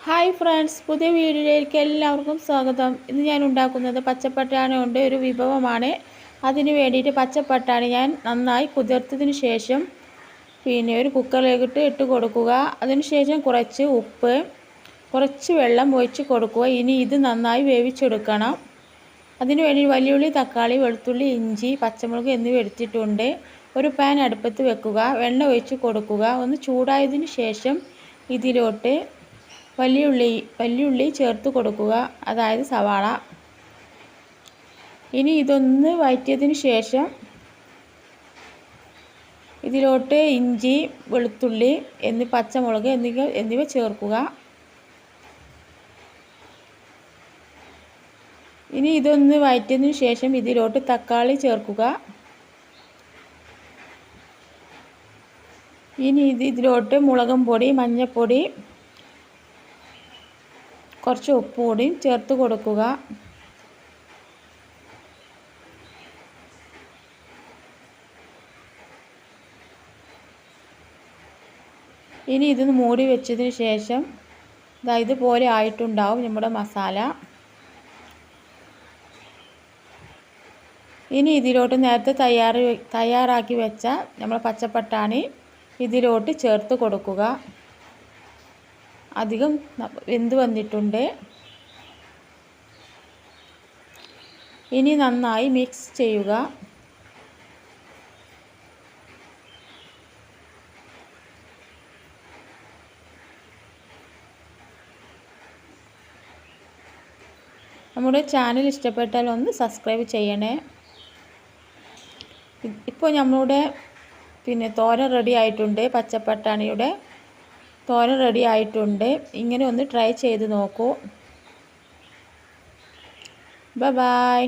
Hi friends, പുതിയ വീഡിയോയിലേക്ക് എല്ലാവർക്കും സ്വാഗതം. ഇന്ന് ഞാൻ ഉണ്ടാക്കുന്നത് പച്ചപ്പട്ടാണി കൊണ്ട് ഒരു വിഭവമാണ്. അതിന് വേണ്ടിയിട്ട് പച്ചപ്പട്ടാണി ഞാൻ നന്നായി കുതിർത്തതിന് ശേഷം ഒരു കുക്കറിലേക്ക് ഇട്ട് കൊടുക്കുക. അതിനുശേഷം കുറച്ച് ഉപ്പ്, കുറച്ച് വെള്ളം ഒഴിച്ച് കൊടുക്കുക. ഇനി ഇത് നന്നായി വേവിച്ചെടുക്കണം. അതിന് വേണ്ടി വലിയുള്ളി, തക്കാളി, വെളുത്തുള്ളി, ഇഞ്ചി, പച്ചമുളക് എന്നിവ എടുത്തിട്ടുണ്ട്. ഒരു പാൻ അടുപ്പത്ത് വെക്കുക. എണ്ണ ഒഴിച്ച് കൊടുക്കുക. ഒന്ന് ചൂടായതിന് ശേഷം ഇതിലോട്ട് വലിയുള്ളി ചേർത്ത് കൊടുക്കുക, അതായത് സവാള. ഇനി ഇതൊന്ന് വഴറ്റിയതിന് ശേഷം ഇതിലോട്ട് ഇഞ്ചി, വെളുത്തുള്ളി പച്ചമുളക് എന്നിവ ചേർക്കുക. ഇനി ഇതൊന്ന് വഴറ്റിയതിന് ശേഷം ഇതിലോട്ട് തക്കാളി ചേർക്കുക. ഇനി ഇതിലോട്ട് മുളകും പൊടി, മഞ്ഞൾപ്പൊടി, കുറച്ച് ഉപ്പ് കൂടിയും ചേർത്ത് കൊടുക്കുക. ഇനി ഇതൊന്ന് മൂടി വെച്ചതിന് ശേഷം ഇതുപോലെ ആയിട്ടുണ്ടാവും നമ്മുടെ മസാല. ഇനി ഇതിലോട്ട് നേരത്തെ തയ്യാറാക്കി വെച്ച നമ്മുടെ പച്ചപ്പട്ടാണി ഇതിലോട്ട് ചേർത്ത് കൊടുക്കുക. അധികം വെന്ത് വന്നിട്ടുണ്ട്. ഇനി നന്നായി മിക്സ് ചെയ്യുക. നമ്മുടെ ചാനൽ ഇഷ്ടപ്പെട്ടാൽ ഒന്ന് സബ്സ്ക്രൈബ് ചെയ്യണേ. ഇപ്പോൾ നമ്മളുടെ തോരൻ റെഡി ആയിട്ടുണ്ട്. പച്ചപ്പട്ടാണിയുടെ തോരൻ റെഡി ആയിട്ടുണ്ട്. ഇങ്ങനെ ഒന്ന് ട്രൈ ചെയ്ത് നോക്കൂ. Bye bye.